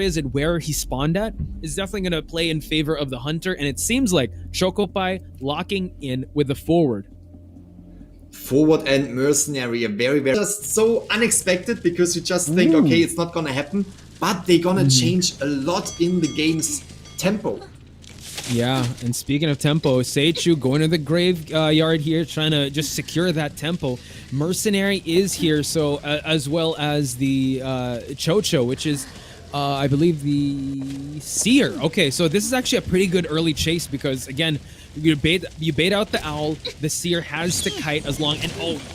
is and where he spawned at is definitely going to play in favor of the hunter, and it seems like Chocopai locking in with the forward. Forward and mercenary, a very just so unexpected, because you just think, okay, it's not gonna happen, but they're gonna change a lot in the game's tempo. Yeah, and speaking of tempo, Seichu going to the graveyard here, trying to just secure that tempo. Mercenary is here, so as well as the Chocho, which is I believe the Seer. Okay, so this is actually a pretty good early chase, because again, you bait out the owl, the Seer has the kite as long, and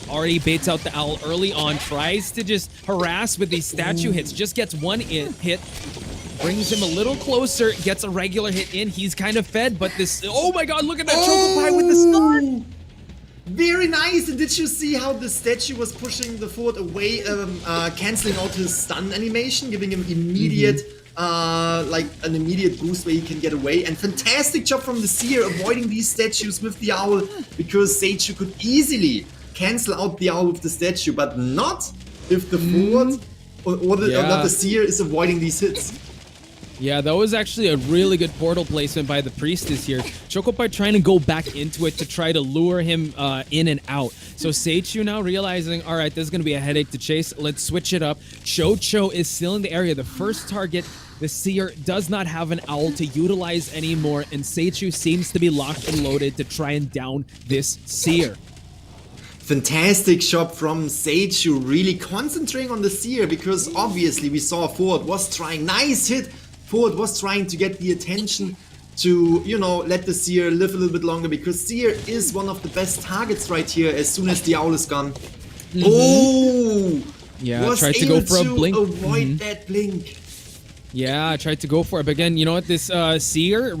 already baits out the owl early on, tries to just harass with these statue hits, just gets one hit, brings him a little closer, gets a regular hit in, he's kind of fed, but this, oh my god, look at that Chocopai with the stun! Very nice. And did you see how the statue was pushing the forward away, canceling out his stun animation, giving him immediate, like an immediate boost where he can get away? And fantastic job from the Seer avoiding these statues with the owl, because Seichu could easily cancel out the owl with the statue, but not if the forward or the Seer is avoiding these hits. Yeah, that was actually a really good portal placement by the Priestess here. Chocopai trying to go back into it to try to lure him in and out. So Seichu now realizing, all right, this is going to be a headache to chase. Let's switch it up. Chocho is still in the area. The first target, the Seer, does not have an owl to utilize anymore, and Seichu seems to be locked and loaded to try and down this Seer. Fantastic shot from Seichu, really concentrating on the Seer, because obviously we saw Forward was trying, nice hit. Forward was trying to get the attention to, you know, let the Seer live a little bit longer, because Seer is one of the best targets right here as soon as the owl is gone. Oh! Yeah, was tried to go for a blink. Avoid that blink. Yeah, I tried to go for it, but again, you know what, this Seer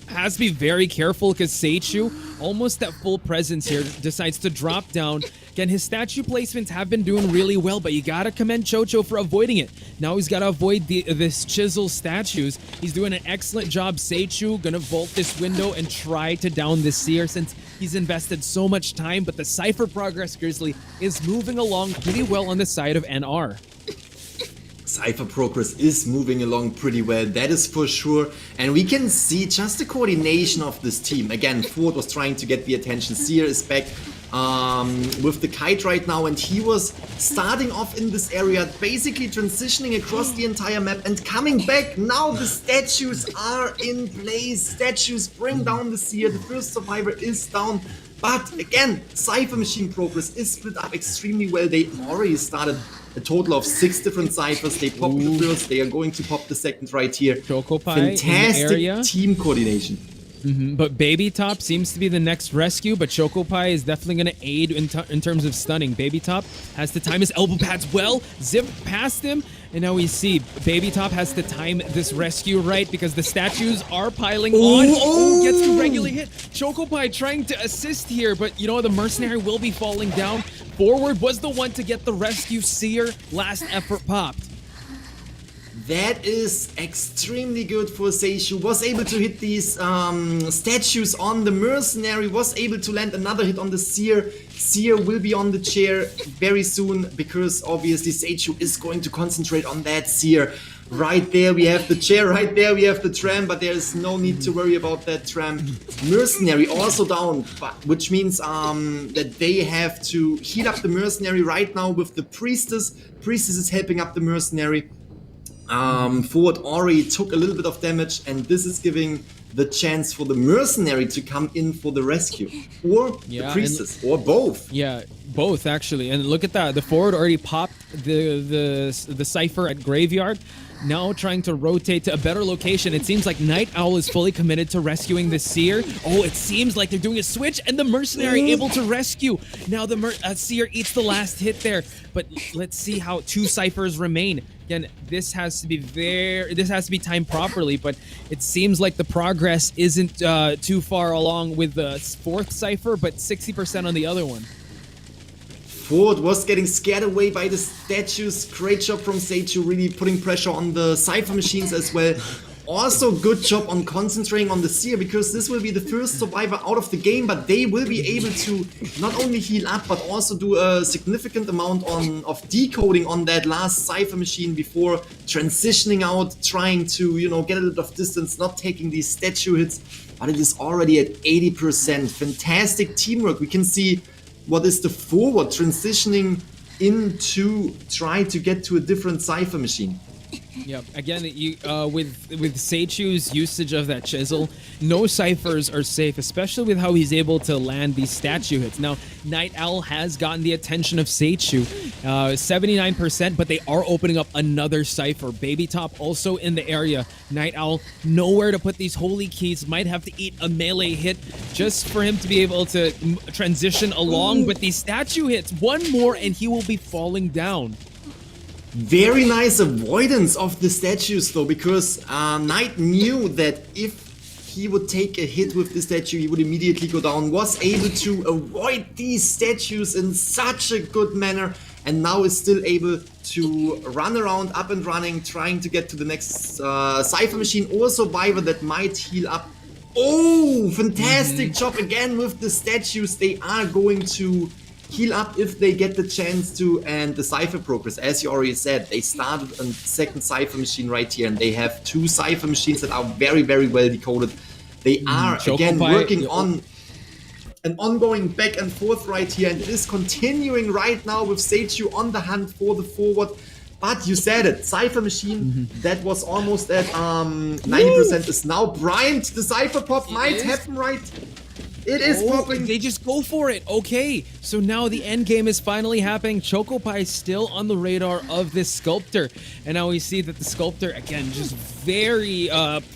has to be very careful, because Seichu, almost at full presence here, decides to drop down. Again, his statue placements have been doing really well, but you gotta commend Chocho for avoiding it. Now he's gotta avoid this chisel statues. He's doing an excellent job. Seichu gonna vault this window and try to down this Seer, since he's invested so much time, but the Cypher Progress Grizzly is moving along pretty well on the side of NR. Cypher Progress is moving along pretty well, that is for sure, and we can see just the coordination of this team. Again, Ford was trying to get the attention, Seer is back with the kite right now, and he was starting off in this area, basically transitioning across the entire map and coming back. Now the statues are in place, statues bring down the Seer, the first survivor is down. But again, Cypher Machine Progress is split up extremely well. They already started a total of 6 different ciphers. They popped the first, they are going to pop the second right here. Chocopai fantastic team coordination. But Baby Top seems to be the next rescue, but Chocopai is definitely going to aid in terms of stunning. Baby Top has to time his elbow pads well, zip past him, and now we see Baby Top has to time this rescue right, because the statues are piling on. Oh, gets to regularly hit. Chocopai trying to assist here, but you know, the Mercenary will be falling down. Forward was the one to get the rescue. Seer, last effort popped. That is extremely good for Seichu. Was able to hit these statues on the Mercenary, was able to land another hit on the Seer. Seer will be on the chair very soon, because obviously Seichu is going to concentrate on that Seer. Right there we have the chair, right there we have the tram, but there is no need to worry about that tram. Mercenary also down, which means that they have to heal up the Mercenary right now with the Priestess. Priestess is helping up the Mercenary. Forward already took a little bit of damage, and this is giving the chance for the Mercenary to come in for the rescue, or the Priestess, or both. Yeah, both actually. And look at that, the Forward already popped the Cypher at Graveyard. Now trying to rotate to a better location. It seems like Night Owl is fully committed to rescuing the Seer. Oh, it seems like they're doing a switch, and the Mercenary able to rescue. Now the Seer eats the last hit there. But let's see how 2 ciphers remain. Again, this has to be timed properly, but it seems like the progress isn't too far along with the 4th cipher, but 60% on the other one. Forward was getting scared away by the statues. Great job from Seichu, really putting pressure on the Cypher machines as well. Also, good job on concentrating on the Seer, because this will be the first survivor out of the game, but they will be able to not only heal up, but also do a significant amount of decoding on that last Cypher machine before transitioning out, trying to, you know, get a little of distance, not taking these statue hits, but it is already at 80%. Fantastic teamwork. We can see what is the forward transitioning into try to get to a different Cypher machine. Yep. Again, you with Seichu's usage of that chisel, no ciphers are safe, especially with how he's able to land these statue hits. Now, Night Owl has gotten the attention of Seichu, 79%, but they are opening up another cipher. Baby Top also in the area. Night Owl nowhere to put these holy keys. Might have to eat a melee hit just for him to be able to transition along. But these statue hits, one more and he will be falling down. Very nice avoidance of the statues though, because Knight knew that if he would take a hit with the statue, he would immediately go down, was able to avoid these statues in such a good manner, and now is still able to run around up and running, trying to get to the next Cypher machine or survivor that might heal up. Oh, fantastic job again with the statues. They are going to heal up if they get the chance to, and the Cypher progress, as you already said, they started a second Cypher machine right here, and they have two Cypher machines that are very, very well decoded. They are again working on an ongoing back and forth right here, and it is continuing right now with Seichu on the hunt for the forward. But you said it, Cypher machine that was almost at 90% is now primed. The Cypher pop might happen right. It is popping. They just go for it. Okay, so now the end game is finally happening. Chocopie still on the radar of this sculptor, and now we see that the sculptor again just very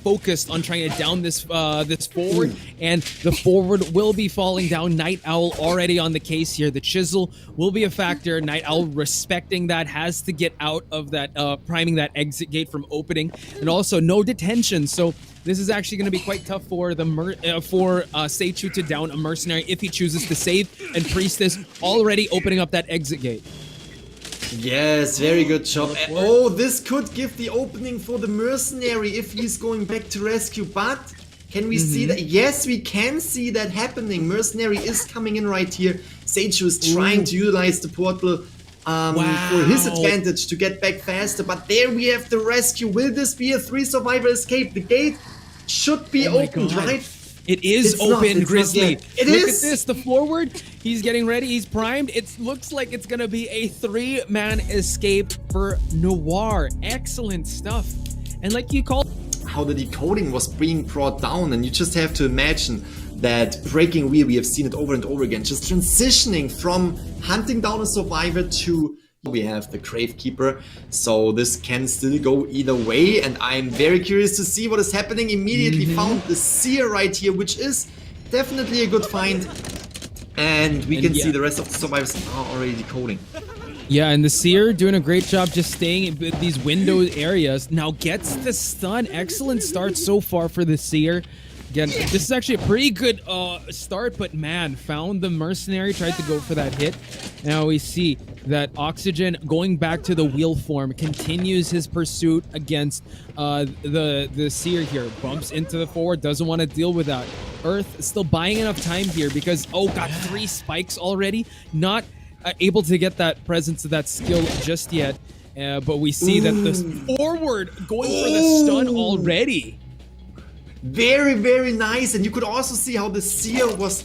focused on trying to down this this forward, and the forward will be falling down. Night Owl already on the case here. The chisel will be a factor. Night Owl respecting that, has to get out of that priming that exit gate from opening, and also no detention. So this is actually going to be quite tough for the Seichu to down a mercenary if he chooses to save, and Priestess already opening up that exit gate. Yes, very good job. Oh, this could give the opening for the mercenary if he's going back to rescue, but can we see that? Yes, we can see that happening. Mercenary is coming in right here. Seichu is trying to utilize the portal for his advantage to get back faster, but there we have the rescue. Will this be a 3 survivor escape? The gate should be opened, right? It is open, Grizzly. It Look is. at this, the forward. He's getting ready, he's primed. It looks like it's gonna be a 3-man escape for Noir. Excellent stuff. And like you called, how the decoding was being brought down, and you just have to imagine that breaking wheel, we have seen it over and over again, just transitioning from hunting down a survivor to we have the Gravekeeper, so this can still go either way, and I'm very curious to see what is happening. Immediately found the Seer right here, which is definitely a good find, and we can see the rest of the survivors are already decoding. Yeah, and the Seer doing a great job just staying in these window areas. Now gets the stun. Excellent start so far for the Seer. Again, this is actually a pretty good start, but man, found the mercenary, tried to go for that hit. Now we see that Oxygen, going back to the wheel form, continues his pursuit against the Seer here. Bumps into the forward, doesn't want to deal with that. Earth still buying enough time here because, got 3 spikes already. Not able to get that presence of that skill just yet. But we see that the forward going for the stun already. Very, very nice, and you could also see how the Seer was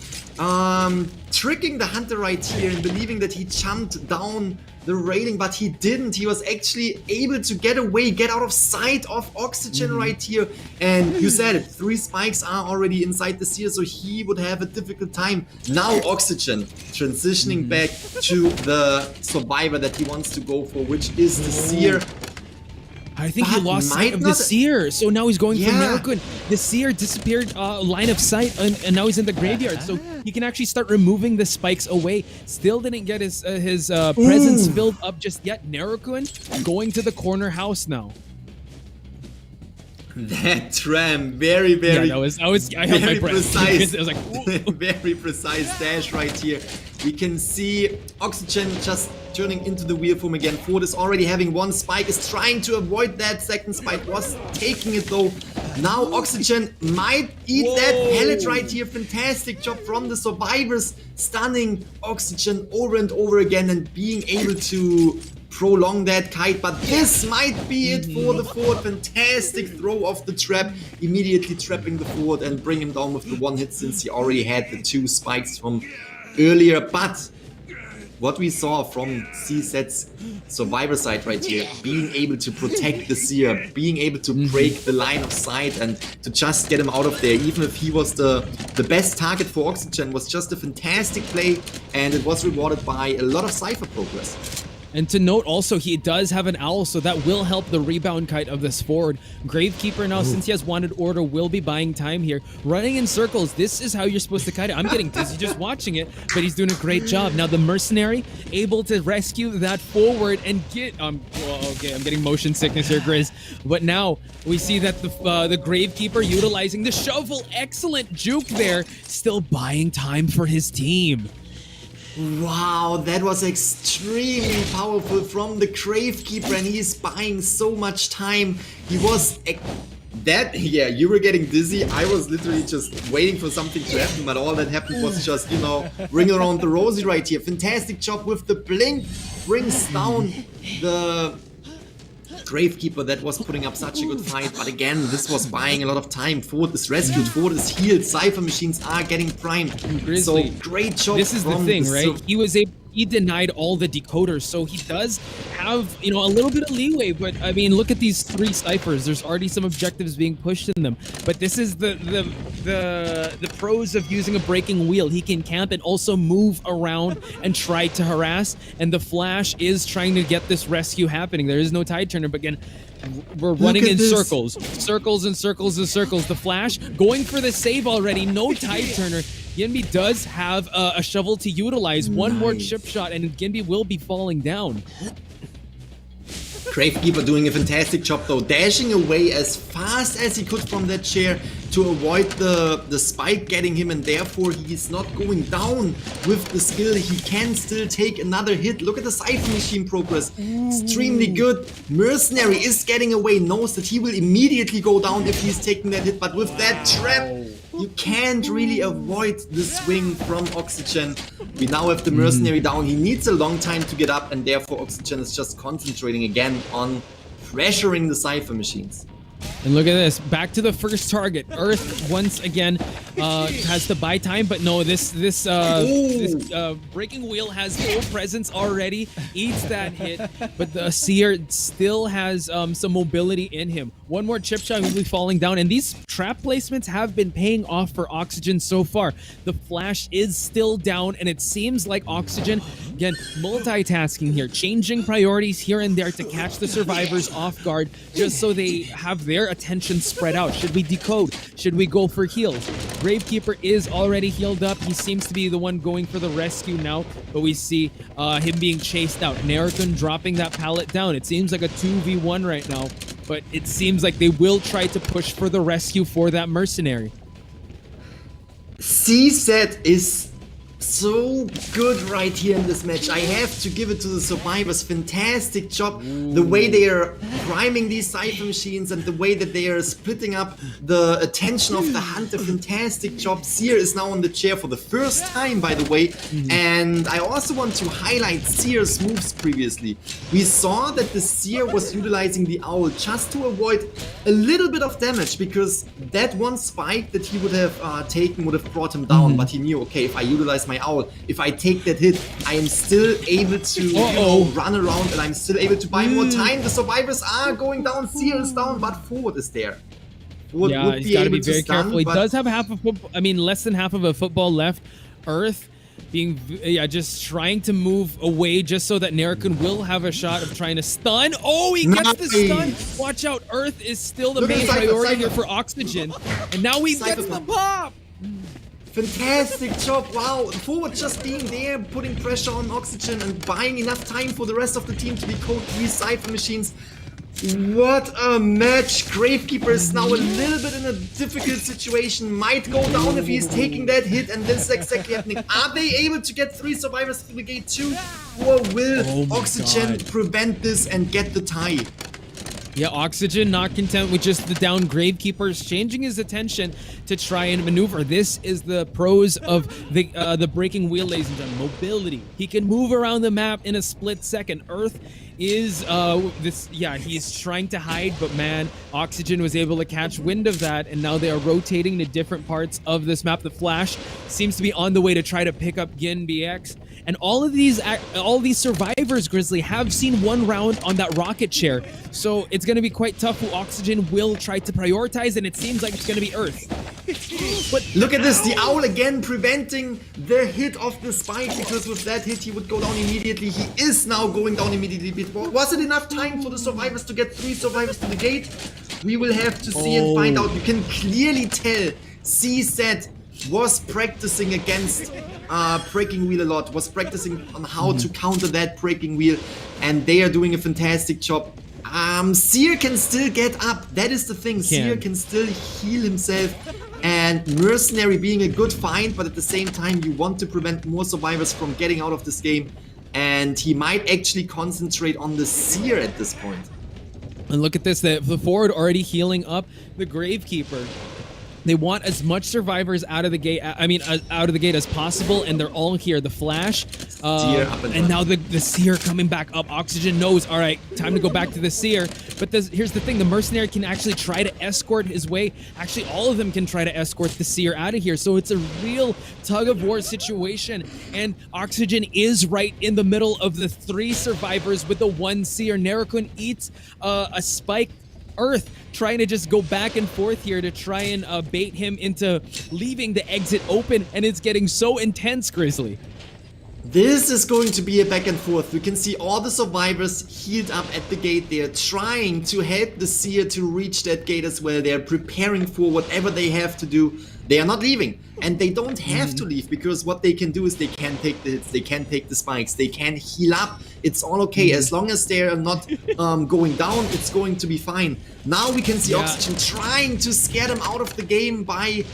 tricking the Hunter right here and believing that he jumped down the railing, but he didn't. He was actually able to get away, get out of sight of Oxygen right here, and you said it, 3 spikes are already inside the Seer, so he would have a difficult time. Now Oxygen transitioning back to the survivor that he wants to go for, which is the Seer. I think he lost sight of the Seer, so now he's going for Narukun. The Seer disappeared line of sight, and now he's in the graveyard, so he can actually start removing the spikes away. Still didn't get his presence filled up just yet. Narukun going to the corner house now. That tram, very, very, I held my breath. precise. I was like, very precise dash right here. We can see Oxygen just turning into the wheel form again. Ford is already having one spike, is trying to avoid that second spike, was taking it though. Now Oxygen might eat that pellet right here. Fantastic job from the survivors, stunning Oxygen over and over again and being able to prolong that kite, but this might be it for the Ford. Fantastic throw of the trap, immediately trapping the Ford and bring him down with the one hit since he already had the 2 spikes from earlier. But what we saw from CZ's survivor side right here, being able to protect the Seer, being able to break the line of sight and to just get him out of there, even if he was the best target for Oxygen, was just a fantastic play, and it was rewarded by a lot of Cypher progress. And to note also, he does have an owl, so that will help the rebound kite of this Ford. Gravekeeper now, since he has wanted order, will be buying time here. Running in circles, this is how you're supposed to kite it. I'm getting dizzy just watching it, but he's doing a great job. Now the Mercenary, able to rescue that forward and get... well, okay, I'm getting motion sickness here, Grizz. But now we see that the Gravekeeper utilizing the shovel. Excellent juke there. Still buying time for his team. Wow, that was extremely powerful from the Gravekeeper, and he's buying so much time. He was... yeah, you were getting dizzy. I was literally just waiting for something to happen, but all that happened was just, you know, ring around the rosy right here. Fantastic job with the blink. Brings down the Gravekeeper that was putting up such a good fight, but again, this was buying a lot of time. Ford is rescued, Ford is healed, Cypher machines are getting primed. Grizzly, so great job. This is the thing, right? He denied all the decoders, so he does have, you know, a little bit of leeway. But I mean, look at these 3 Cyphers. There's already some objectives being pushed in them. But this is the pros of using a breaking wheel. He can camp and also move around and try to harass. And the Flash is trying to get this rescue happening. There is no tide turner, but again, we're running in circles and circles and circles. The Flash going for the save already. No tide turner. Ginby does have a shovel to utilize. One more chip shot and Ginby will be falling down. Gravekeeper doing a fantastic job though, dashing away as fast as he could from that chair to avoid the spike getting him, and therefore he's not going down with the skill. He can still take another hit. Look at the Cypher machine progress. Extremely good. Mercenary is getting away, knows that he will immediately go down if he's taking that hit, but with that trap, you can't really avoid the swing from Oxygen. We now have the Mercenary down. He needs a long time to get up, and therefore Oxygen is just concentrating again on pressuring the Cypher machines. And look at this, back to the first target. Earth once again has to buy time, but no, this breaking wheel has full presence already, eats that hit, but the Seer still has some mobility in him. One more chip shot will be falling down, and these trap placements have been paying off for Oxygen so far. The Flash is still down, and it seems like Oxygen, again, multitasking here, changing priorities here and there to catch the survivors off guard, just so they have their attention spread out. Should we decode? Should we go for heals? Gravekeeper is already healed up. He seems to be the one going for the rescue now, but we see him being chased out. Narikun dropping that pallet down. It seems like a 2v1 right now, but it seems like they will try to push for the rescue for that Mercenary. CZ is so good right here in this match. I have to give it to the survivors. Fantastic job. The way they are priming these Cypher machines and the way that they are splitting up the attention of the hunter. Fantastic job. Seer is now on the chair for the first time, by the way. And I also want to highlight Seer's moves previously. We saw that the Seer was utilizing the owl just to avoid a little bit of damage, because that one spike that he would have taken would have brought him down. But he knew, okay, if I utilize my owl, if I take that hit, I am still able to you know, run around, and I'm still able to buy more time. The survivors are going down, Seer is down, but Forward is there. Forward yeah, he's got to be very careful. He does have less than half of a football left. Earth being, just trying to move away just so that Narikun will have a shot of trying to stun. Oh, he gets the stun. Watch out, Earth is still the main priority here for Oxygen. And now he gets the pop. Fantastic job, wow. Forward just being there, putting pressure on Oxygen and buying enough time for the rest of the team to decode these Cypher machines. What a match! Gravekeeper is now a little bit in a difficult situation. Might go down if he's taking that hit, and this is exactly happening. Are they able to get 3 survivors through the gate too? Or will Oxygen prevent this and get the tie? Yeah, Oxygen not content with just the down Gravekeepers, changing his attention to try and maneuver. This is the pros of the breaking wheel, ladies and gentlemen. Mobility. He can move around the map in a split second. Earth is he's trying to hide, but man, Oxygen was able to catch wind of that, and now they are rotating to different parts of this map. The Flash seems to be on the way to try to pick up Gin BX. And all these survivors, Grizzly, have seen one round on that rocket chair. So it's going to be quite tough who Oxygen will try to prioritize, and it seems like it's going to be Earth. But look at this, the Owl again preventing the hit of the spike, because with that hit he would go down immediately. He is now going down immediately. Was it enough time for the survivors to get 3 survivors to the gate? We will have to see and find out. You can clearly tell CZ was practicing against breaking wheel a lot, was practicing on how to counter that breaking wheel, and they are doing a fantastic job. Seer can still get up, that is the thing. Seer can still heal himself, and Mercenary being a good find, but at the same time you want to prevent more survivors from getting out of this game, and he might actually concentrate on the Seer at this point. And look at this, the forward already healing up the Gravekeeper. They want as much survivors out of the gate. Out of the gate as possible, and they're all here. The Flash, and now the Seer coming back up. Oxygen knows, all right, time to go back to the Seer. But here's the thing: the Mercenary can actually try to escort his way. Actually, all of them can try to escort the Seer out of here. So it's a real tug of war situation. And Oxygen is right in the middle of the 3 survivors with the 1 Seer. Nerakun eats a spike. Earth trying to just go back and forth here to try and bait him into leaving the exit open, and it's getting so intense, Grizzly. This is going to be a back and forth. You can see all the survivors healed up at the gate. They are trying to help the Seer to reach that gate as well. They are preparing for whatever they have to do. They are not leaving, and they don't have to leave, because what they can do is they can take the hits, they can take the spikes, they can heal up. It's all okay as long as they are not going down. It's going to be fine. Now we can see Oxygen trying to scare them out of the game by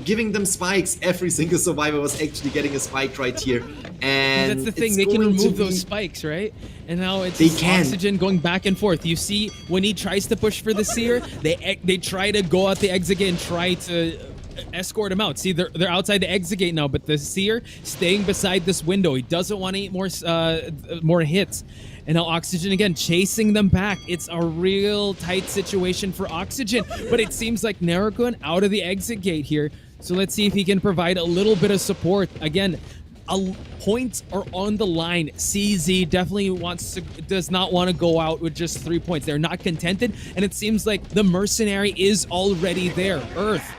giving them spikes. Every single survivor was actually getting a spike right here, and that's the thing. They can remove those spikes, right? And now it's Oxygen going back and forth. You see, when he tries to push for the Seer, they try to go out the exit gate and try to escort him out. See, they're outside the exit gate now, but the Seer staying beside this window. He doesn't want to eat more hits. And now Oxygen again chasing them back. It's a real tight situation for Oxygen, but it seems like Nerakun out of the exit gate here. So let's see if he can provide a little bit of support. Again, points are on the line. CZ definitely does not want to go out with just 3 points. They're not contented, and it seems like the Mercenary is already there. Earth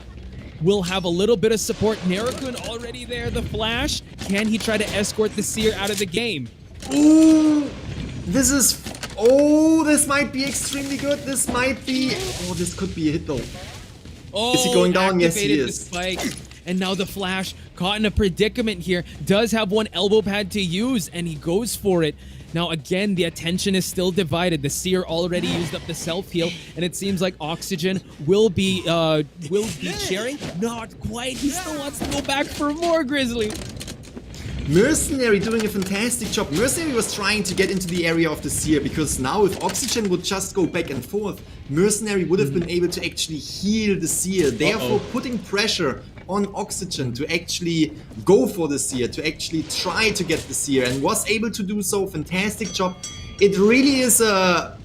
will have a little bit of support. Nerakun already there. The Flash, can he try to escort the Seer out of the game? Ooh, this might be extremely good. This might be, this could be a hit though. Is he going down? Yes, he is. And now the Flash, caught in a predicament here, does have 1 elbow pad to use, and he goes for it. Now again, the attention is still divided. The Seer already used up the self-heal, and it seems like Oxygen will be sharing. Not quite. He still wants to go back for more, Grizzly. Mercenary doing a fantastic job. Mercenary was trying to get into the area of the Seer, because now if Oxygen would just go back and forth, Mercenary would have been able to actually heal the Seer, therefore putting pressure on Oxygen to actually go for the Seer, to actually try to get the Seer, and was able to do so. Fantastic job. It really is a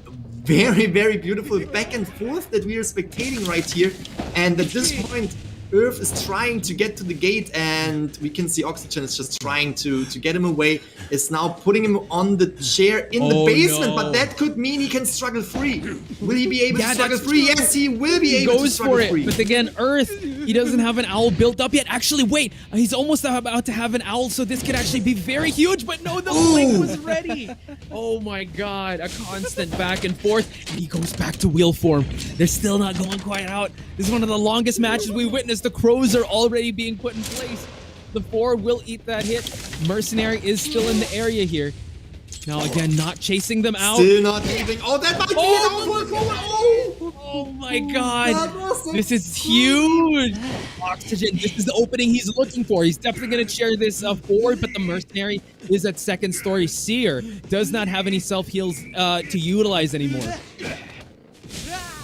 very, very beautiful back and forth that we are spectating right here, and at this point Earth is trying to get to the gate, and we can see Oxygen is just trying to get him away. Is now putting him on the chair in the basement, but that could mean he can struggle free. Will he be able to struggle free? Yes, he will be able to struggle free. But again, Earth, he doesn't have an owl built up yet. Actually, wait, he's almost about to have an owl, so this could actually be very huge, but no, the blink was ready. Oh my god, a constant back and forth, and he goes back to wheel form. They're still not going quite out. This is one of the longest matches we witnessed. The crows are already being put in place. The 4 will eat that hit. Mercenary is still in the area here. Now again, not chasing them out. Still not leaving. Oh, that might be Oh my god. This is huge. Oxygen, this is the opening he's looking for. He's definitely going to share this forward, but the mercenary is at second story. Seer does not have any self-heals to utilize anymore.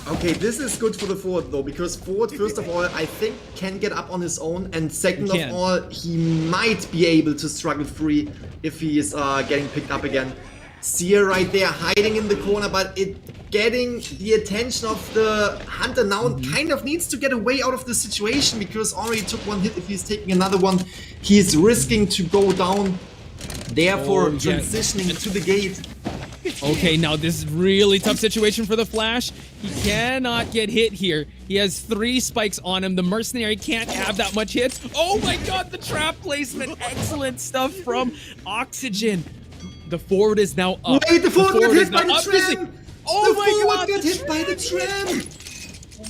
Okay, this is good for the forward though, because forward, first of all, I think can get up on his own, and second of all, he might be able to struggle free if he is getting picked up again. Seer right there hiding in the corner, but getting the attention of the hunter now kind of needs to get away out of the situation, because already took one hit. If he's taking another one, he's risking to go down, therefore transitioning to the gate. Okay, now this is really tough situation for the Flash. He cannot get hit here. He has 3 spikes on him. The mercenary can't have that much hits. Oh my god, the trap placement. Excellent stuff from Oxygen. The forward is now up. Wait, the forward got hit by the tram. tram. Oh my god, got hit by the tram.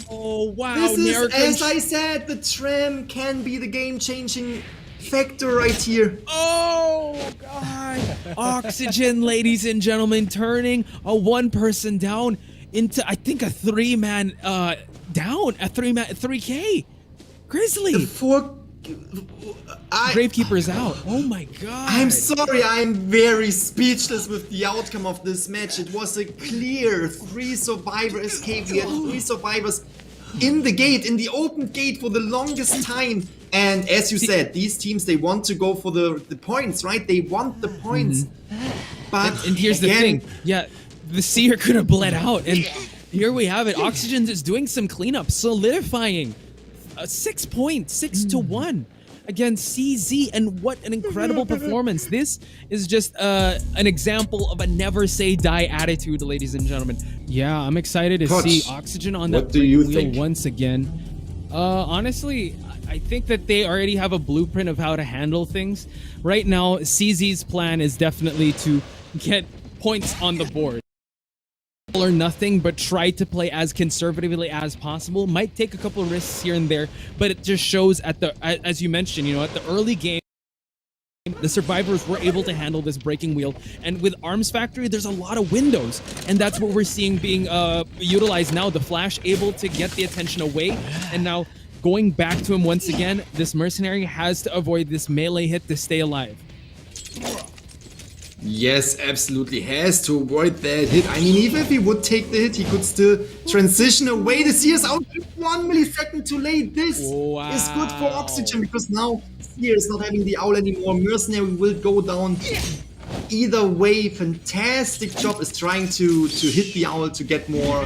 Oh wow. This is, as I said, the tram can be the game-changing factor right here. Oh god. Oxygen, ladies and gentlemen, turning a 1-person down into, I think, a 3-man down, a 3K. Grizzly. Gravekeeper is out. Oh my god. I'm sorry, I'm very speechless with the outcome of this match. It was a clear 3-survivor escape. We had 3 survivors in the gate, in the open gate for the longest time. And as you said, these teams, they want to go for the points, right? They want the points. But and here's the thing. Yeah, the Seer could have bled out. And here we have it. Oxygen is doing some cleanup, solidifying 6 points, 6-1 against CZ. And what an incredible performance. This is just an example of a never say die attitude, ladies and gentlemen. Yeah, I'm excited to see Oxygen on that wheel once again. Honestly, I think that they already have a blueprint of how to handle things. Right now, CZ's plan is definitely to get points on the board. Or nothing, but try to play as conservatively as possible. Might take a couple of risks here and there, but it just shows at the, as you mentioned, you know, at the early game, the survivors were able to handle this breaking wheel. And with Arms Factory, there's a lot of windows, and that's what we're seeing being utilized now. The Flash able to get the attention away, and now going back to him once again. This mercenary has to avoid this melee hit to stay alive. Yes, absolutely has to avoid that hit. I mean, even if he would take the hit, he could still transition away. The Seer is out 1 millisecond too late. This is good for Oxygen, because now Seer is not having the owl anymore. Mercenary will go down either way. Fantastic job is trying to hit the owl to get more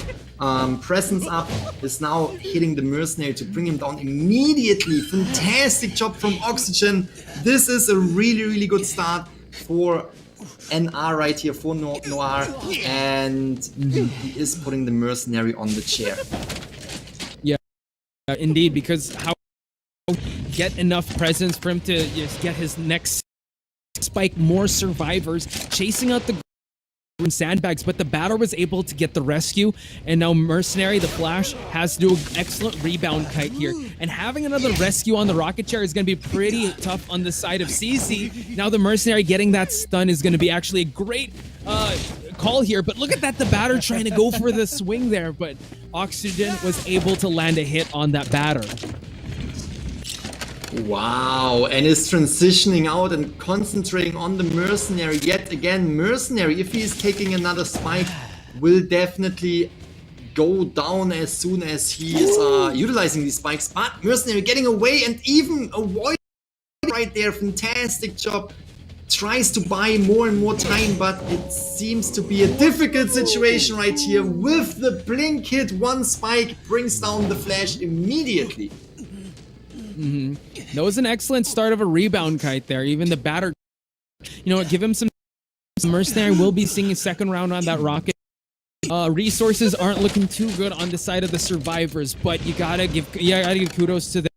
presence up. Is now hitting the mercenary to bring him down immediately. Fantastic job from Oxygen. This is a really, really good start for NR right here, for Noir, and he is putting the mercenary on the chair. Yeah, indeed, because how get enough presence for him to just get his next spike, more survivors chasing out the sandbags, but the batter was able to get the rescue, and now Mercenary, the Flash, has to do an excellent rebound kite here, and having another rescue on the rocket chair is going to be pretty tough on the side of CZ. Now the Mercenary getting that stun is going to be actually a great call here, but look at that, the batter trying to go for the swing there, but Oxygen was able to land a hit on that batter. Wow, and is transitioning out and concentrating on the Mercenary yet again. Mercenary, if he is taking another spike, will definitely go down as soon as he is utilizing these spikes. But Mercenary getting away and even avoiding right there. Fantastic job. Tries to buy more and more time, but it seems to be a difficult situation right here. With the blink hit, 1 spike brings down the Flash immediately. That was an excellent start of a rebound kite there. Even the batter, you know what, give him some. Mercenary will be seeing a second round on that rocket. Resources aren't looking too good on the side of the survivors, but you gotta give kudos to them.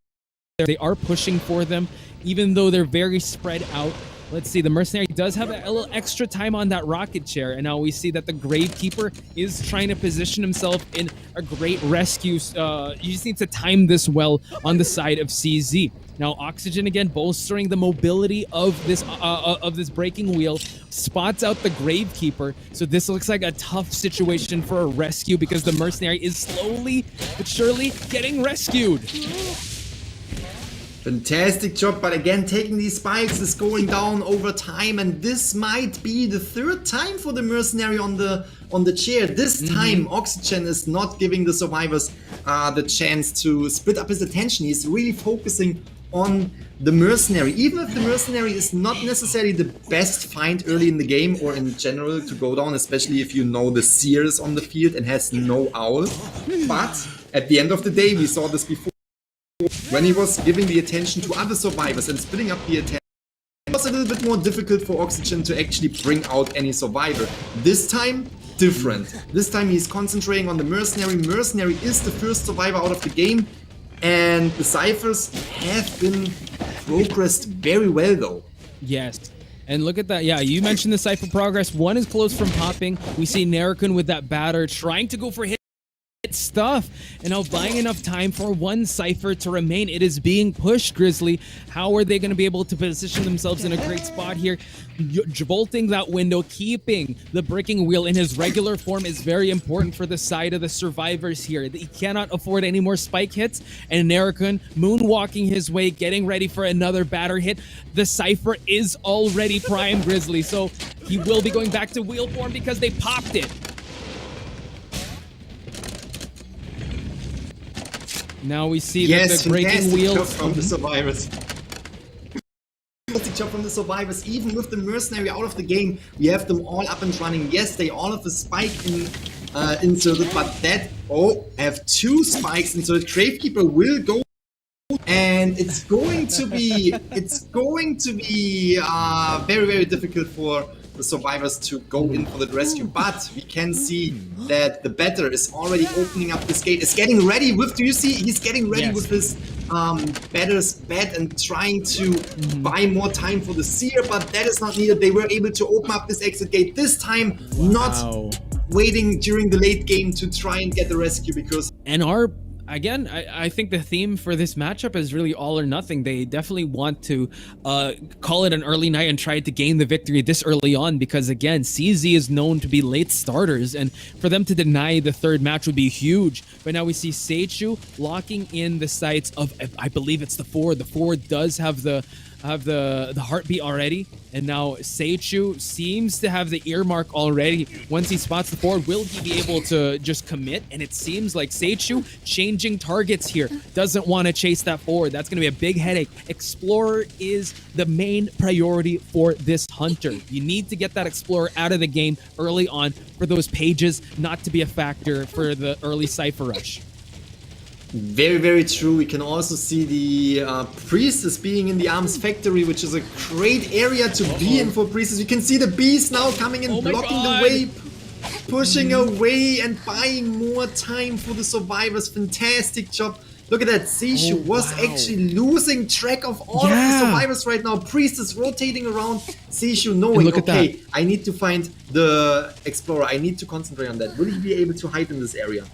They are pushing for them, even though they're very spread out. Let's see, the Mercenary does have a little extra time on that rocket chair, and now we see that the Gravekeeper is trying to position himself in a great rescue. You just need to time this well on the side of CZ. Now Oxygen again bolstering the mobility of this breaking wheel. spots out the Gravekeeper. So this looks like a tough situation for a rescue because the mercenary is slowly but surely getting rescued. Fantastic job, but again, taking these spikes is going down over time, and this might be the third time for the mercenary on the chair. This time, Oxygen is not giving the survivors the chance to split up his attention. He's really focusing on the mercenary, even if the mercenary is not necessarily the best find early in the game or in general to go down, especially if you know the seer is on the field and has no owl. But at the end of the day, we saw this before. When he was giving the attention to other survivors and splitting up the attention, it was a little bit more difficult for Oxygen to actually bring out any survivor. This time, different. This time he's concentrating on the mercenary. Mercenary is the first survivor out of the game, and the ciphers have been progressed very well though. Yes. And look at that. Yeah, you mentioned the Cypher progress. One is close from popping. We see Narikun with that batter trying to go for hit stuff, and now buying enough time for one Cypher to remain. It is being pushed, Grizzly. How are they going to be able to position themselves in a great spot here? Jolting that window, keeping the breaking wheel in his regular form is very important for the side of the survivors here. He cannot afford any more spike hits, and Narikun moonwalking his way, getting ready for another batter hit. The Cypher is already prime, Grizzly, so he will be going back to wheel form because they popped it. Now we see that the breaking wheels from the survivors. Fantastic job from the survivors. Even with the mercenary out of the game, we have them all up and running. Yes, they all have a spike inserted, but that have two spikes inserted. Gravekeeper will go, and it's going to be very, very difficult for the survivors to go in for the rescue, but we can see that the batter is already opening up this gate, is getting ready with, do you see, he's getting ready with his batter's bat and trying to buy more time for the seer, but that is not needed. They were able to open up this exit gate this time, not waiting during the late game to try and get the rescue, because Again, I think the theme for this matchup is really all or nothing. They definitely want to call it an early night and try to gain the victory this early on because, again, CZ is known to be late starters, and for them to deny the third match would be huge. But now we see Seichu locking in the sights of, I believe it's the 4. The 4 does have the heartbeat already, and now Seichu seems to have the earmark already. Once he spots the 4, will he be able to just commit? And it seems like Seichu changing targets here, doesn't want to chase that 4. That's going to be a big headache. Explorer is the main priority for this hunter. You need to get that Explorer out of the game early on for those pages not to be a factor for the early Cypher rush. Very, very true. We can also see the Priestess being in the Arms Factory, which is a great area to be in for Priestess. You can see the bees now coming in, blocking the way, pushing away and buying more time for the survivors. Fantastic job. Look at that. Seishu was actually losing track of all of the survivors right now. Priestess rotating around. Seishu knowing, okay, I need to find the Explorer. I need to concentrate on that. Will he be able to hide in this area?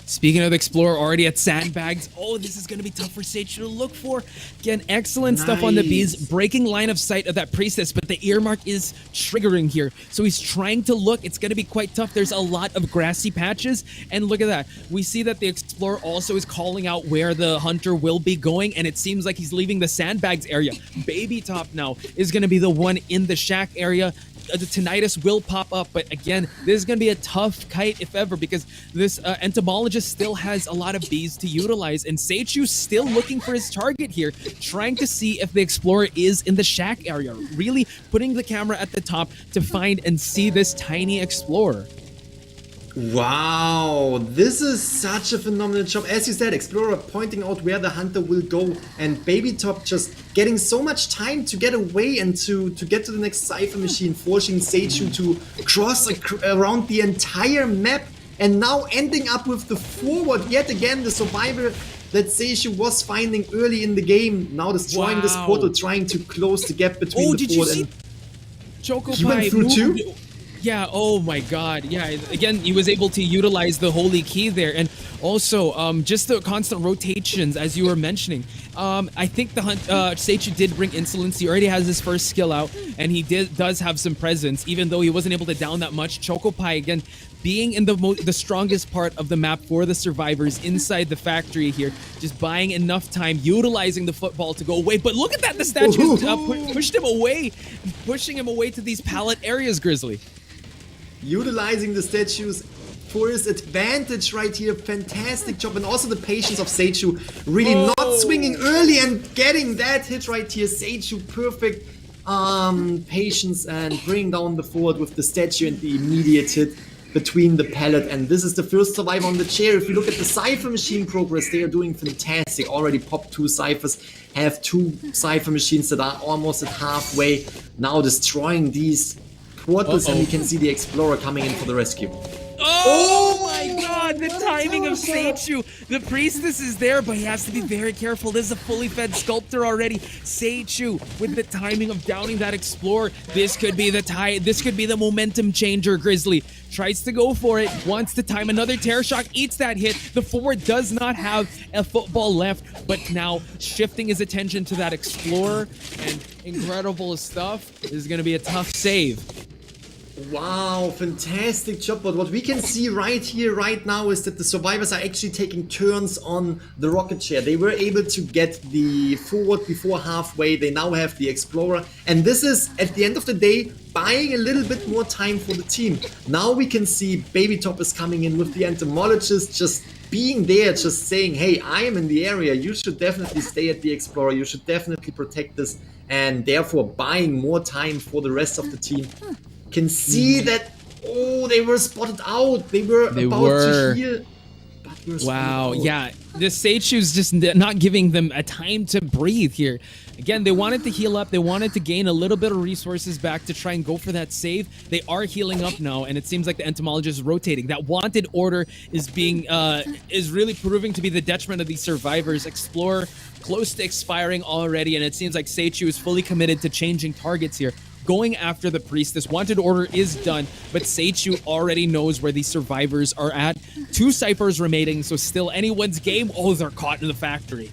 Speaking of the Explorer, already at sandbags. Oh, this is going to be tough for Seichu to look for. Again, excellent stuff on the bees. Breaking line of sight of that Priestess, but the earmark is triggering here. So he's trying to look. It's going to be quite tough. There's a lot of grassy patches. And look at that. We see that the Explorer also is calling out where the hunter will be going. And it seems like he's leaving the sandbags area. Baby Top now is going to be the one in the shack area. The tinnitus will pop up, but again, this is going to be a tough kite if ever, because this entomologist still has a lot of bees to utilize, and Seichu still looking for his target here, trying to see if the Explorer is in the shack area, really putting the camera at the top to find and see this tiny Explorer. Wow, this is such a phenomenal job. As you said, Explorer pointing out where the hunter will go, and Baby Top just getting so much time to get away and to get to the next Cypher machine, forcing Seichu to cross around the entire map, and now ending up with the forward yet again, the survivor that Seichu was finding early in the game, now destroying this portal, trying to close the gap between the forward and... Choco he went through too? Yeah, oh my god. Yeah, again, he was able to utilize the holy key there. And also, just the constant rotations, as you were mentioning. I think the Seichu did bring insolence. He already has his first skill out, and he does have some presence, even though he wasn't able to down that much. Chocopai, again, being in the strongest part of the map for the survivors inside the factory here, just buying enough time, utilizing the football to go away. But look at that, the statues pushed him away, pushing him away to these pallet areas, Grizzly. Utilizing the statues for his advantage right here. Fantastic job. And also the patience of Seichu. Really not swinging early and getting that hit right here. Seichu, perfect patience and bring down the forward with the statue and the immediate hit between the pallet. And this is the first survivor on the chair. If you look at the Cypher Machine progress, they are doing fantastic. Already popped 2 Cyphers, have 2 Cypher Machines that are almost at halfway. Now destroying these portals, and we can see the Explorer coming in for the rescue. Oh my god, the timing of Seichu. The Priestess is there, but he has to be very careful. This is a fully fed Sculptor already. Seichu with the timing of downing that Explorer. This could be the this could be the momentum changer, Grizzly. Tries to go for it, wants to time another Terror Shock, eats that hit. The forward does not have a football left, but now shifting his attention to that Explorer, and incredible stuff. This is going to be a tough save. Wow, fantastic job. But what we can see right here, right now, is that the survivors are actually taking turns on the rocket chair. They were able to get the forward before halfway. They now have the Explorer. And this is, at the end of the day, buying a little bit more time for the team. Now we can see Baby Top is coming in with the entomologist, just being there, just saying, hey, I am in the area. You should definitely stay at the Explorer. You should definitely protect this. And therefore buying more time for the rest of the team. Can see that, they were spotted out. They were about to heal. But were wow, out. Yeah. The Seichu's just not giving them a time to breathe here. Again, they wanted to heal up. They wanted to gain a little bit of resources back to try and go for that save. They are healing up now, and it seems like the entomologist is rotating. That wanted order is being is really proving to be the detriment of these survivors. Explorer close to expiring already, and it seems like Seichu is fully committed to changing targets here. Going after the Priestess. Wanted order is done, but Seichu already knows where these survivors are at. 2 Cyphers remaining, so still anyone's game. Oh, they're caught in the factory.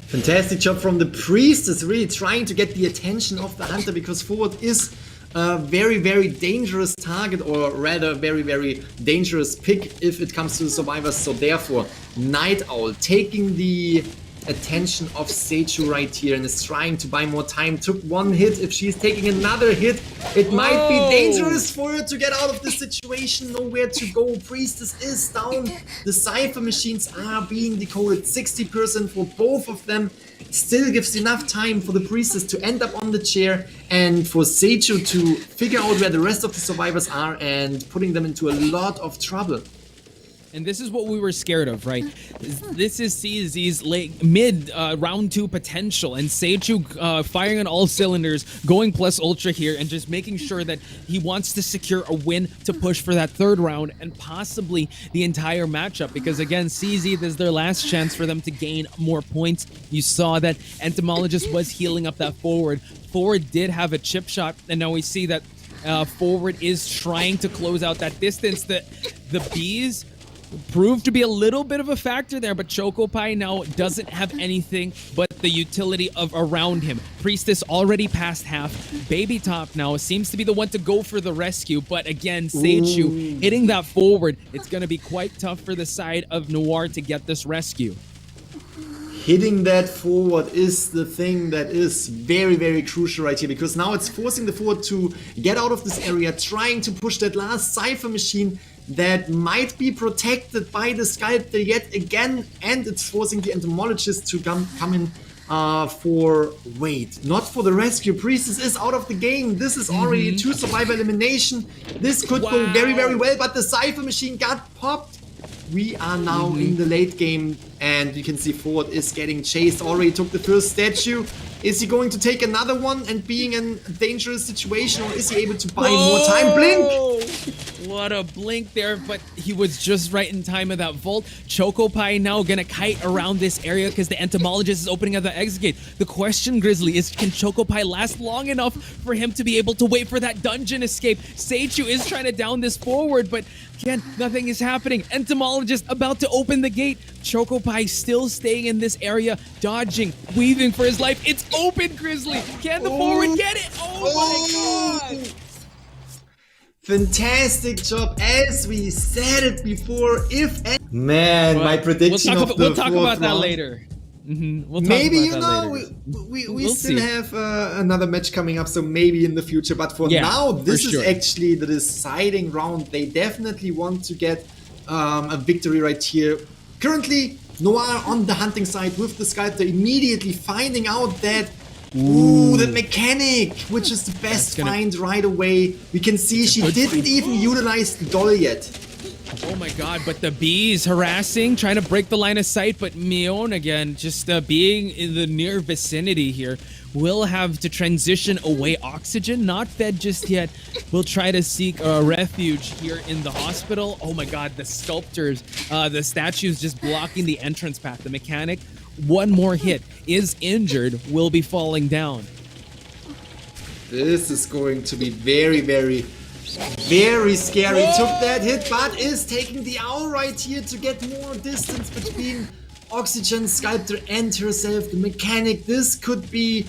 Fantastic job from the Priestess, really trying to get the attention of the Hunter, because forward is a very, very dangerous target, or rather very, very dangerous pick if it comes to the survivors. So therefore, Night Owl taking the attention of Seichu right here and is trying to buy more time. Took 1 hit. If she's taking another hit, it might be dangerous for her to get out of this situation. Nowhere to go. Priestess is down. The Cypher Machines are being decoded. 60% for both of them. Still gives enough time for the Priestess to end up on the chair and for Seichu to figure out where the rest of the survivors are and putting them into a lot of trouble. And this is what we were scared of, right? This is CZ's mid round 2 potential, and Seichu firing on all cylinders, going plus ultra here, and just making sure that he wants to secure a win to push for that 3rd round and possibly the entire matchup. Because again, CZ, this is their last chance for them to gain more points. You saw that Entomologist was healing up that forward. Forward did have a chip shot, and now we see that forward is trying to close out that distance. The bees proved to be a little bit of a factor there, but Chocopai now doesn't have anything but the utility of around him. Priestess already past half. Baby Top now seems to be the one to go for the rescue, but again, Seichu hitting that forward. It's going to be quite tough for the side of Noir to get this rescue. Hitting that forward is the thing that is very, very crucial right here, because now it's forcing the forward to get out of this area, trying to push that last Cypher Machine that might be protected by the Sculptor yet again, and it's forcing the Entomologist to come in for not for the rescue. Priestess is out of the game. This is already 2 survivor elimination. This could go very, very well, but the Cypher Machine got popped. We are now in the late game, and you can see forward is getting chased. Already took the first statue. Is he going to take another one and being in a dangerous situation, or is he able to buy more time? Blink! What a blink there, but he was just right in time of that vault. Chocopie now gonna kite around this area because the entomologist is opening up the exit gate. The question, Grizzly, is can Chocopie last long enough for him to be able to wait for that dungeon escape? Seichu is trying to down this forward, but again, nothing is happening. Entomologist about to open the gate. Chocopie still staying in this area, dodging, weaving for his life. It's open, Grizzly. Can the forward get it? Oh my god! Fantastic job, as we said it before. Man, my prediction we'll talk about that later. We'll talk maybe about we still have another match coming up, so maybe in the future. But for now, this is actually the deciding round. They definitely want to get a victory right here. Currently, Noir on the hunting side with the Sculptor, immediately finding out that that mechanic, which is the best find right away. We can see she didn't even utilize the doll yet. Oh my god, but the bees harassing, trying to break the line of sight, but Mion again, just being in the near vicinity here, will have to transition away. Oxygen, not fed just yet, will try to seek a refuge here in the hospital. Oh my god, the sculptors, the statues just blocking the entrance path. The mechanic, one more hit, is injured, will be falling down. This is going to be very, very scary. Whoa! Took that hit, but is taking the owl right here to get more distance between Oxygen, Sculptor, and herself. The mechanic, this could be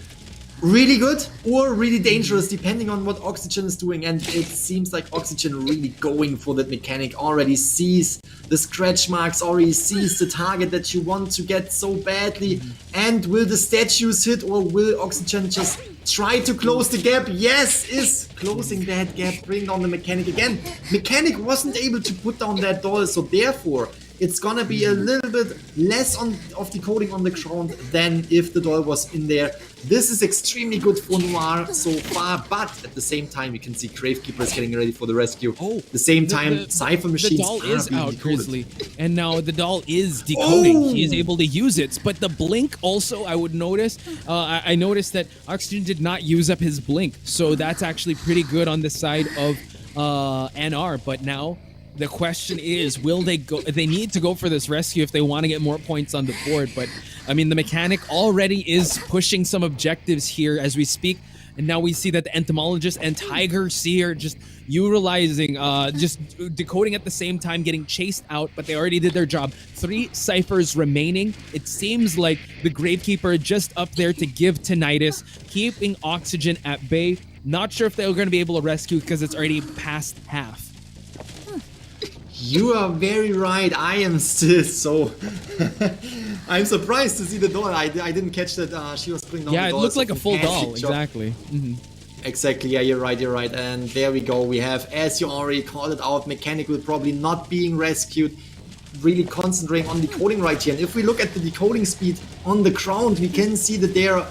really good or really dangerous, depending on what Oxygen is doing. And it seems like Oxygen really going for that mechanic, already sees the scratch marks, already sees the target that you want to get so badly. And will the statues hit, or will Oxygen just try to close the gap? Yes, is closing that gap, bring down the mechanic again. Mechanic wasn't able to put down that doll, so therefore it's gonna be a little bit less of decoding on the ground than if the doll was in there. This is extremely good for Noir so far, but at the same time you can see Gravekeeper is getting ready for the rescue. At the same time, Cypher Machines the doll is being out, decoded. Grizzly, and now the doll is decoding. He is able to use it, but the blink also, I would notice, I noticed that Oxygen did not use up his blink, so that's actually pretty good on the side of NR. But now the question is, will they go? They need to go for this rescue if they want to get more points on the board. But I mean, the mechanic already is pushing some objectives here as we speak. And now we see that the entomologist and Tiger Seer just utilizing, just decoding at the same time, getting chased out, but they already did their job. 3 ciphers remaining. It seems like the Gravekeeper just up there to give Tinnitus, keeping Oxygen at bay. Not sure if they're going to be able to rescue because it's already past half. You are very right. I am still so... I'm surprised to see the doll. I didn't catch that she was putting down the doll. Yeah, it looked like a full doll. Job. Exactly. Exactly, yeah, you're right. And there we go. We have, as you already called it out, Mechanic will probably not being rescued. Really concentrating on decoding right here. And if we look at the decoding speed on the ground, we can see that there are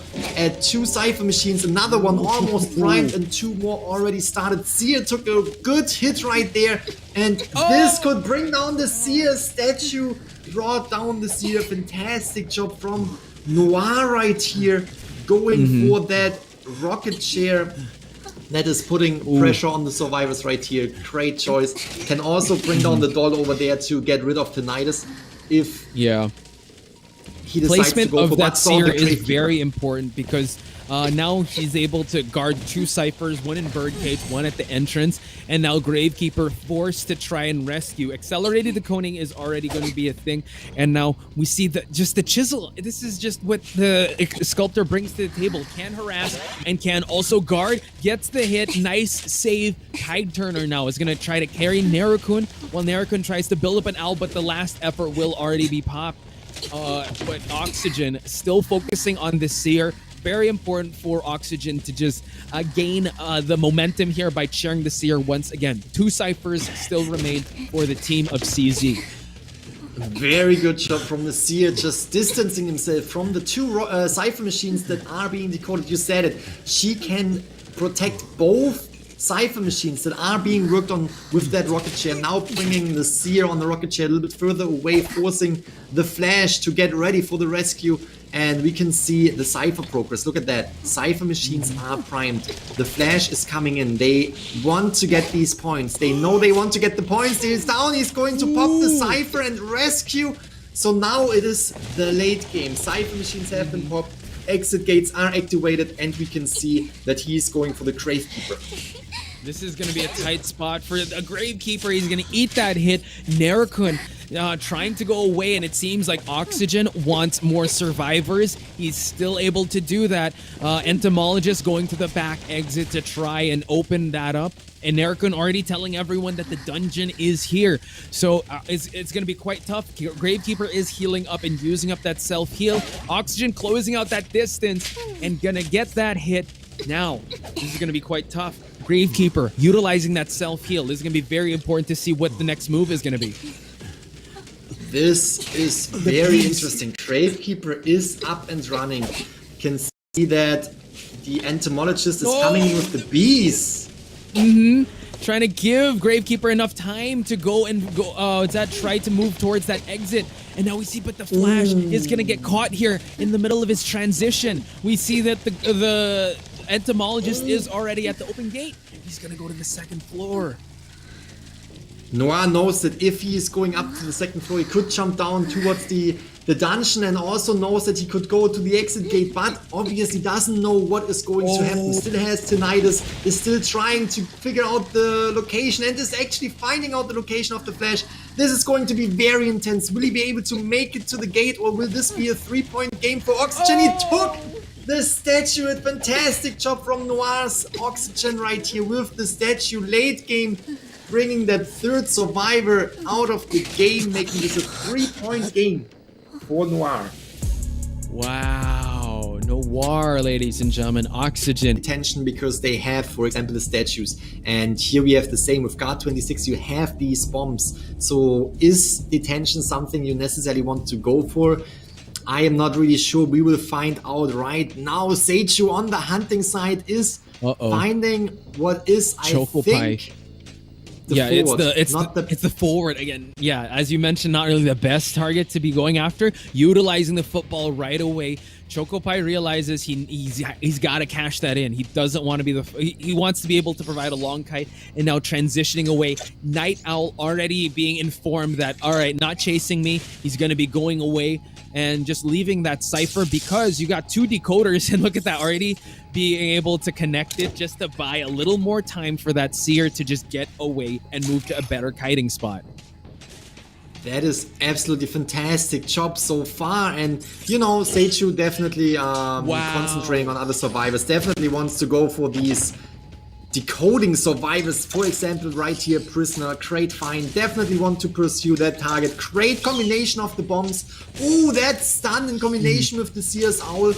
2 Cypher Machines, another one almost primed, and 2 more already started. Seer took a good hit right there, and this could bring down the Seer statue, brought down the Seer. Fantastic job from Noir right here, going for that rocket chair. That is putting pressure on the survivors right here. Great choice. Can also bring down the doll over there to get rid of Tinnitus if he decides Placement to go of for that Seer is Gravekeeper. very important because now he's able to guard 2 ciphers, 1 in Birdcage, 1 at the entrance, and now Gravekeeper forced to try and rescue. Accelerated decoding is already going to be a thing, and now we see that just the chisel. This is just what the Sculptor brings to the table. Can harass and can also guard. Gets the hit. Nice save. Tide Turner now is going to try to carry Narukun while Narukun tries to build up an owl, but the last effort will already be popped. But Oxygen still focusing on the Seer. Very important for Oxygen to just gain the momentum here by cheering the Seer once again. 2 ciphers still remain for the team of CZ. Very good job from the Seer, just distancing himself from the 2 Cypher Machines that are being decoded. You said it. She can protect both Cypher Machines that are being worked on with that rocket chair. Now bringing the Seer on the rocket chair a little bit further away, forcing the Flash to get ready for the rescue. and we can see the Cypher progress. Look at that. Cypher machines are primed. The Flash is coming in. They want to get these points. They know they want to get the points. He's down. He's going to pop the Cypher and rescue. So now it is the late game. Cypher machines have been popped. Exit gates are activated, and we can see that he's going for the Gravekeeper. This is going to be a tight spot for a Gravekeeper. He's going to eat that hit. Nerikun trying to go away, and it seems like Oxygen wants more survivors. He's still able to do that. Entomologist going to the back exit to try and open that up. And Nerikun already telling everyone that the dungeon is here. So it's going to be quite tough. Gravekeeper is healing up and using up that self-heal. Oxygen closing out that distance and going to get that hit. Now, this is going to be quite tough. Gravekeeper utilizing that self-heal. This is going to be very important to see what the next move is going to be. This is very interesting. Gravekeeper is up and running. You can see that the entomologist is coming in with the bees. Trying to give Gravekeeper enough time to go try to move towards that exit. And now we see, but the Flash is going to get caught here in the middle of his transition. We see that the entomologist is already at the open gate. He's going to go to the second floor. Noir knows that if he is going up to the second floor, he could jump down towards the dungeon, and also knows that he could go to the exit gate, but obviously doesn't know what is going to happen. Still has tinnitus, is still trying to figure out the location, and is actually finding out the location of the Flash. This is going to be very intense. Will he be able to make it to the gate, or will this be a 3-point game for Oxygen? He took the statue. A fantastic job from Noir's Oxygen right here with the statue. Late game, bringing that third survivor out of the game, making this a 3-point game for Noir. Wow, Noir, ladies and gentlemen. Oxygen. Attention, because they have, for example, the statues. And here we have the same with Guard 26. You have these bombs. So is detention something you necessarily want to go for? I am not really sure. We will find out right now. Seichu on the hunting side is finding what is, I think, forward, it's the forward again. Yeah, as you mentioned, not really the best target to be going after. Utilizing the football right away. Chocopai realizes he's got to cash that in. He doesn't want to be he wants to be able to provide a long kite, and now transitioning away. Night Owl already being informed that, all right, not chasing me. He's going to be going away and just leaving that Cypher, because you got 2 decoders, and look at that, already being able to connect it just to buy a little more time for that Seer to just get away and move to a better kiting spot. That is absolutely fantastic job so far, and you know, Seichu definitely concentrating on other survivors, definitely wants to go for these decoding survivors. For example, right here, Prisoner, great find, definitely want to pursue that target. Great combination of the bombs. Ooh, that stun in combination with the Seer's Owl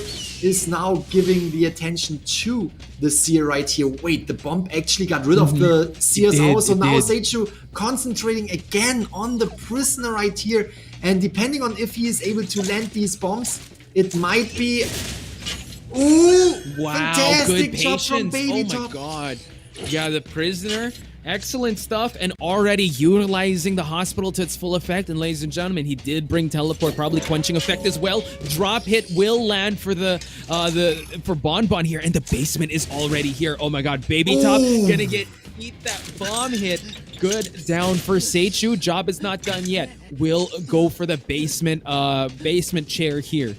is now giving the attention to the Seer right here. Wait, the bomb actually got rid of the Seer's Owl, so now Seichu concentrating again on the Prisoner right here, and depending on if he is able to land these bombs, it might be... Ooh, wow, fantastic good job from patience. Baby Oh my Top. god. Yeah, the Prisoner, excellent stuff, and already utilizing the hospital to its full effect. And ladies and gentlemen, he did bring teleport, probably quenching effect as well. Drop hit will land for for Bonbon here, and the basement is already here. Oh my god, Baby Top gonna eat that bomb hit. Good down for Seichu. Job is not done yet. Will go for the basement chair here.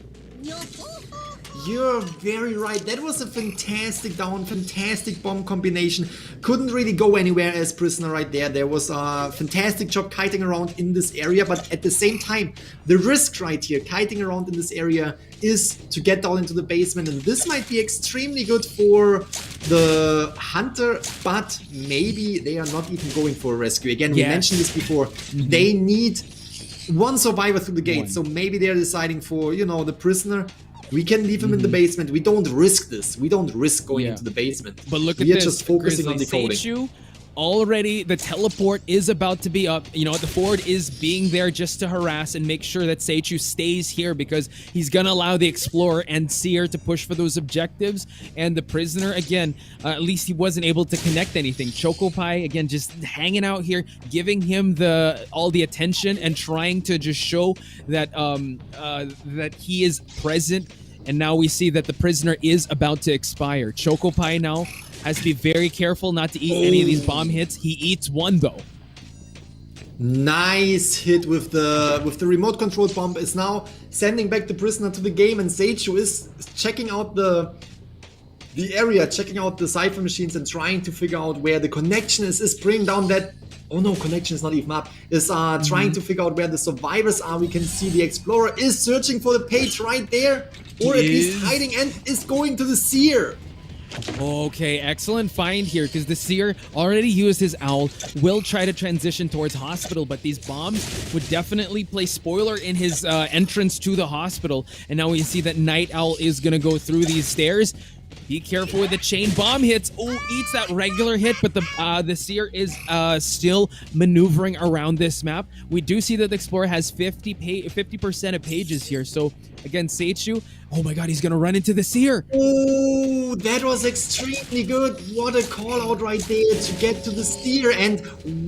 You're very right. That was a fantastic down, fantastic bomb combination. Couldn't really go anywhere as Prisoner right there. There was a fantastic job kiting around in this area, but at the same time, the risk right here, kiting around in this area, is to get down into the basement, and this might be extremely good for the Hunter, but maybe they are not even going for a rescue. Again, we mentioned this before. They need 1 survivor through the gate, so maybe they're deciding for, you know, the Prisoner. We can leave him in the basement. We don't risk this. We don't risk going into the basement. But look at this. this. Just focusing on decoding. Seichu already the teleport is about to be up. You know, the Ford is being there just to harass and make sure that Seichu stays here because he's gonna allow the Explorer and Seer to push for those objectives. And the Prisoner, again, at least he wasn't able to connect anything. Chocopai, again, just hanging out here, giving him all the attention and trying to just show that that he is present. And now we see that the Prisoner is about to expire. Chocopai now has to be very careful not to eat any of these bomb hits. He eats one though. Nice hit with the remote control bomb. Is now sending back the Prisoner to the game, and Seichu is checking out the area, checking out the cipher machines and trying to figure out where the connection is bringing down that. Oh no, connection is not even up. Is trying to figure out where the survivors are. We can see the Explorer is searching for the page right there, or at least hiding, and is going to the Seer. Okay, excellent find here because the Seer already used his Owl, will try to transition towards Hospital, but these bombs would definitely play spoiler in his entrance to the hospital. And now we see that Night Owl is going to go through these stairs. Be careful with the chain bomb hits. Oh, eats that regular hit, but the Seer is still maneuvering around this map. We do see that the Explorer has 50% of pages here. So again, Seichu, oh my god, he's gonna run into the Seer. Oh, that was extremely good. What a call out right there to get to the Seer. And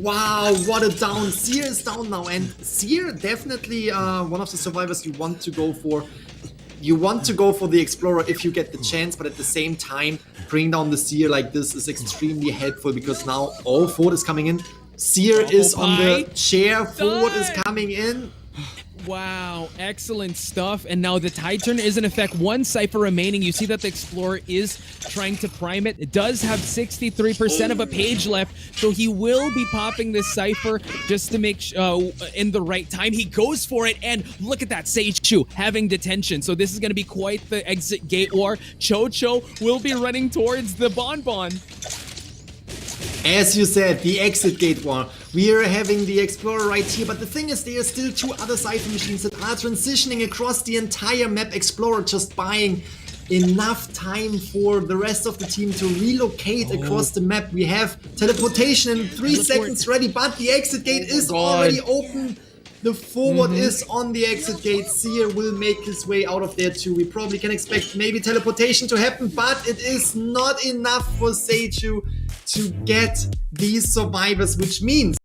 wow, what a down. Seer is down now, and Seer definitely one of the survivors you want to go for. You want to go for the Explorer if you get the chance, but at the same time, bring down the Seer like this is extremely helpful because now Ford is coming in. Seer is on the chair. Ford is coming in. Wow, excellent stuff. And now the Tide Turn is in effect. One Cypher remaining. You see that the Explorer is trying to prime it. It does have 63% of a page left, so he will be popping this Cypher just to make in the right time. He goes for it, and look at that, Seichu having detention. So this is going to be quite the exit gate war. Cho-Cho will be running towards the Bonbon. As you said, the exit gate war. We are having the Explorer right here, but the thing is there are still two other cipher machines that are transitioning across the entire map. Explorer just buying enough time for the rest of the team to relocate across the map. We have teleportation in 3 seconds ready, but the exit gate is already open. The Forward is on the exit gate. Seer will make his way out of there too. We probably can expect maybe teleportation to happen, but it is not enough for Seichu to get these survivors, which means